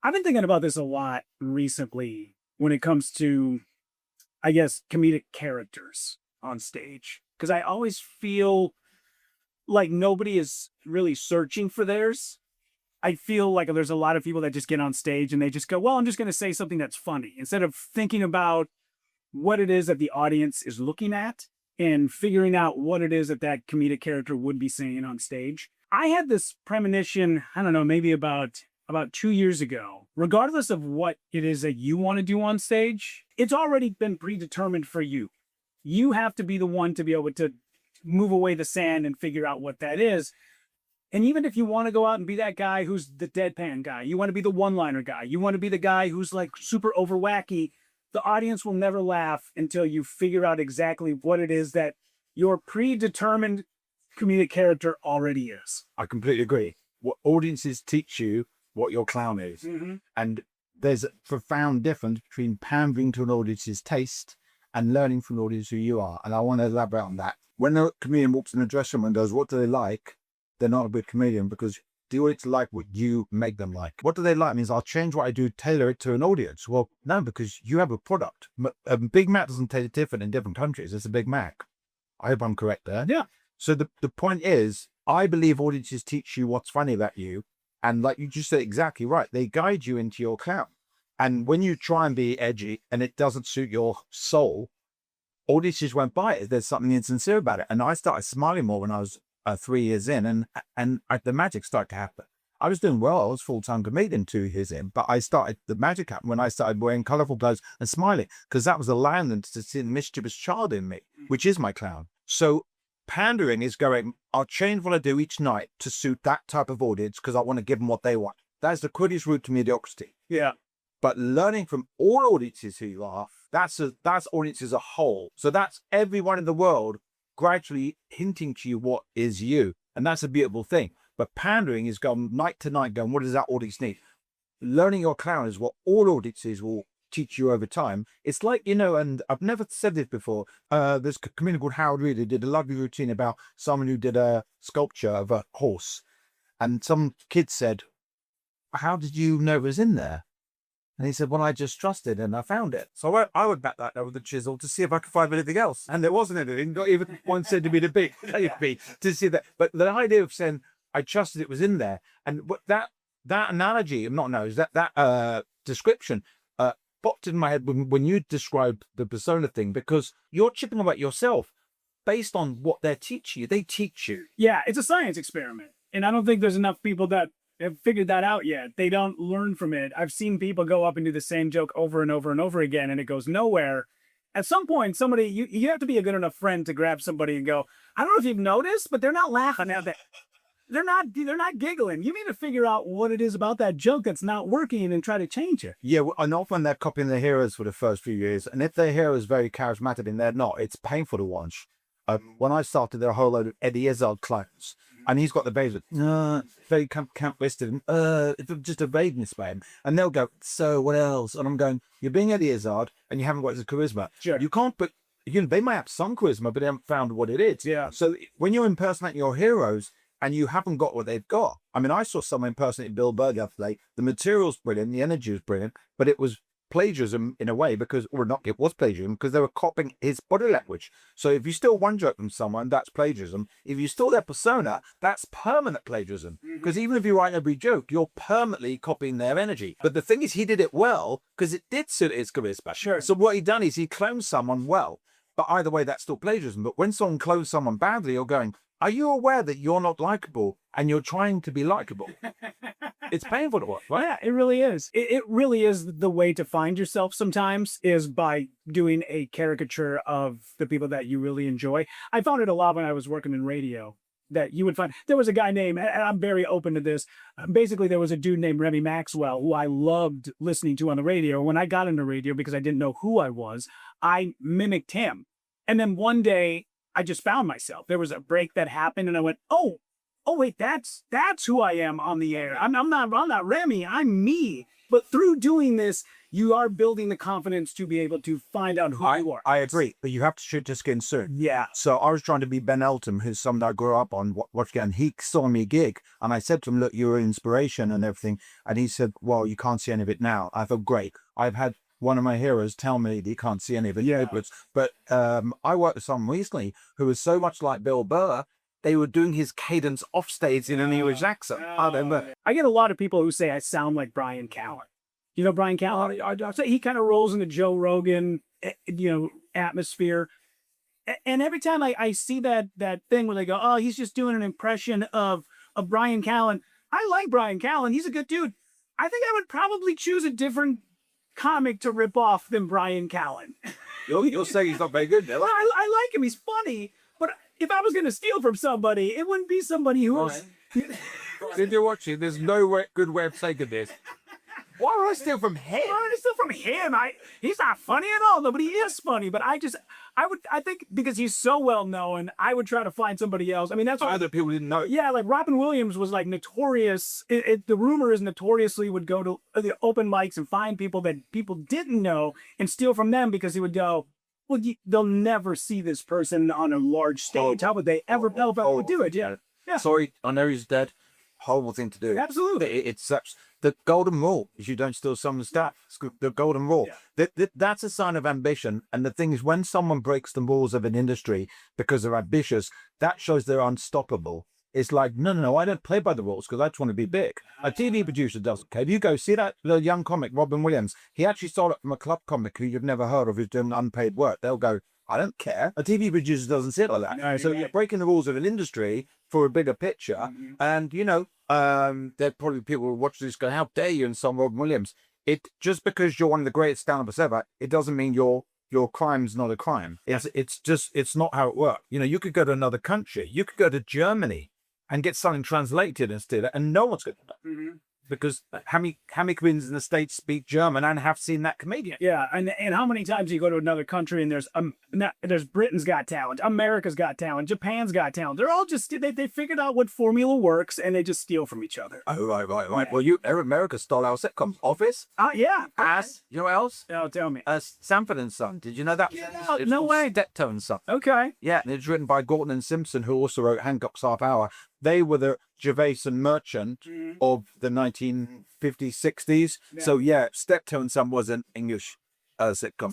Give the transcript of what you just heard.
I've been thinking about this a lot recently when it comes to, I guess, comedic characters on stage. Because I always feel like nobody is really searching for theirs. I feel like there's a lot of people that just get on stage and they just go, well, I'm just going to say something that's funny instead of thinking about what it is that the audience is looking at and figuring out what it is that that comedic character would be saying on stage. I had this premonition, I don't know, maybe about 2 years ago. Regardless of what it is that you want to do on stage, it's already been predetermined for you. You have to be the one to be able to move away the sand and figure out what that is. And even if you want to go out and be that guy who's the deadpan guy, you want to be the one-liner guy, you want to be the guy who's like super over wacky, the audience will never laugh until you figure out exactly what it is that your predetermined comedic character already is. I completely agree. What audiences teach you what your clown is. Mm-hmm. And there's a profound difference between pandering to an audience's taste and learning from the audience who you are. And I want to elaborate on that. When a comedian walks in a dressing room and goes, what do they like? They're not a good comedian, because the audience like what you make them like. What do they like means I'll change what I do, tailor it to an audience. Well, no, because you have a product. A Big Mac doesn't taste different in different countries. It's a Big Mac. I hope I'm correct there. Yeah. So the point is, I believe audiences teach you what's funny about you. And like you just said exactly right, they guide you into your clown. And when you try and be edgy and it doesn't suit your soul, audiences won't buy it. There's something insincere about it. And I started smiling more when I was 3 years in, and the magic started to happen. I was doing well. I was full-time comedian 2 years in, but the magic happened when I started wearing colorful clothes and smiling, because that was allowing them to see the mischievous child in me, which is my clown. So pandering is going, I'll change what I do each night to suit that type of audience because I want to give them what they want. That's the quickest route to mediocrity. Yeah. But learning from all audiences who you are, that's audiences as a whole. So that's everyone in the world gradually hinting to you what is you. And that's a beautiful thing. But pandering is going night to night, going, what does that audience need? Learning your clown is what all audiences will teach you over time. It's like, and I've never said this before. There's a comedian called Howard Reed who did a lovely routine about someone who did a sculpture of a horse. And some kid said, how did you know it was in there? And he said, well, I just trusted and I found it. So I would back that with the chisel to see if I could find anything else. And there wasn't anything, not even 1 centimeter big, to see that. But the idea of saying, I trusted it was in there. And what that analogy, that description popped in my head when you described the persona thing, because you're chipping about yourself based on what they're teaching you. They teach you. Yeah, it's a science experiment. And I don't think there's enough people that have figured that out yet. They don't learn from it. I've seen people go up and do the same joke over and over and over again, and it goes nowhere. At some point, somebody, you have to be a good enough friend to grab somebody and go, I don't know if you've noticed, but they're not laughing at that. They're not giggling. You need to figure out what it is about that joke that's not working and try to change it. Yeah, and often they're copying their heroes for the first few years. And if their hero is very charismatic and they're not, it's painful to watch. When I started, there were a whole load of Eddie Izzard clones. And he's got the babes with, very camp-whisted, just a vagueness about him. And they'll go, so what else? And I'm going, you're being Eddie Izzard and you haven't got his charisma. Sure. You can't, but they might have some charisma, but they haven't found what it is. Yeah. So when you're impersonating your heroes and you haven't got what they've got. I mean, I saw someone impersonating Bill Burr the other day. The material's brilliant, the energy was brilliant, but it was plagiarism in a way it was plagiarism because they were copying his body language. So if you steal one joke from someone, that's plagiarism. If you steal their persona, that's permanent plagiarism. Because even if you write every joke, you're permanently copying their energy. But the thing is, he did it well because it did suit his charisma. Sure. So what he done is he cloned someone well. But either way, that's still plagiarism. But when someone clones someone badly, you're going, are you aware that you're not likable and you're trying to be likable? It's painful to watch, right? Yeah, it really is. It really is the way to find yourself sometimes, is by doing a caricature of the people that you really enjoy. I found it a lot when I was working in radio, that you would find there was a guy named, and I'm very open to this. Basically, there was a dude named Remy Maxwell who I loved listening to on the radio. When I got into radio, because I didn't know who I was, I mimicked him. And then one day I just found myself. There was a break that happened and I went, oh wait, that's who I am on the air. I'm not Remy, I'm me. But through doing this, you are building the confidence to be able to find out who you are. I agree, but you have to shoot your skin soon. Yeah. So I was trying to be Ben Elton, who's someone I grew up on watching, and he saw me a gig, and I said to him, "Look, you're an inspiration and everything," and he said, "Well, you can't see any of it now." I thought, "Great, I've had one of my heroes tell me that he can't see any of it." Yeah. But I worked with someone recently who was so much like Bill Burr. They were doing his cadence off stage in an English accent. I get a lot of people who say I sound like Brian Callen. You know Brian Callen? I say he kind of rolls into Joe Rogan, atmosphere. And every time I see that thing where they go, "Oh, he's just doing an impression of Brian Callen." I like Brian Callen. He's a good dude. I think I would probably choose a different comic to rip off than Brian Callen. You'll say he's not very good, Well, I like him. He's funny. But if I was going to steal from somebody, it wouldn't be somebody who was... Did you watch it? There's no good way of taking this. Why would I steal from him? Why would I steal from him? He's not funny at all. Nobody is funny. But I think because he's so well known, I would try to find somebody else. I mean, that's why Other people didn't know. Yeah, like Robin Williams was like notorious. The rumor is notoriously would go to the open mics and find people that people didn't know and steal from them because he would go, "Well, they'll never see this person on a large stage. How would they ever know if I would do it?" Yeah. Sorry, I know he's dead. Horrible thing to do. Absolutely. It's such the golden rule is you don't steal someone's stuff. It's the golden rule. Yeah. That's a sign of ambition. And the thing is, when someone breaks the rules of an industry because they're ambitious, that shows they're unstoppable. It's like, no, I don't play by the rules because I just want to be big. A TV producer doesn't care. If you go see the young comic, Robin Williams, he actually stole it from a club comic who you've never heard of who's doing unpaid work. They'll go, "I don't care." A TV producer doesn't sit like that. No, So you're breaking the rules of an industry for a bigger picture. And, there probably people will watch this go, "How dare you?" And some Robin Williams. Just because you're one of the greatest stand-ups ever, it doesn't mean your crime's not a crime. It's not how it works. You could go to another country. You could go to Germany and get something translated instead, and no one's going to know. Because how many comedians in the States speak German and have seen that comedian? Yeah, and how many times do you go to another country and there's Britain's Got Talent, America's Got Talent, Japan's Got Talent. They're all just they figured out what formula works and they just steal from each other. Oh, right. Well, America stole our sitcom Office. Yeah. You know what else? Oh, tell me. Sanford and Son. Did you know that? No way. Steptoe and Son. Okay. Yeah, and it's written by Gorton and Simpson, who also wrote Hancock's Half Hour. They were the Gervais and Merchant of the 1950s, 60s. Yeah. So yeah, Steptoe and Son was an English sitcom.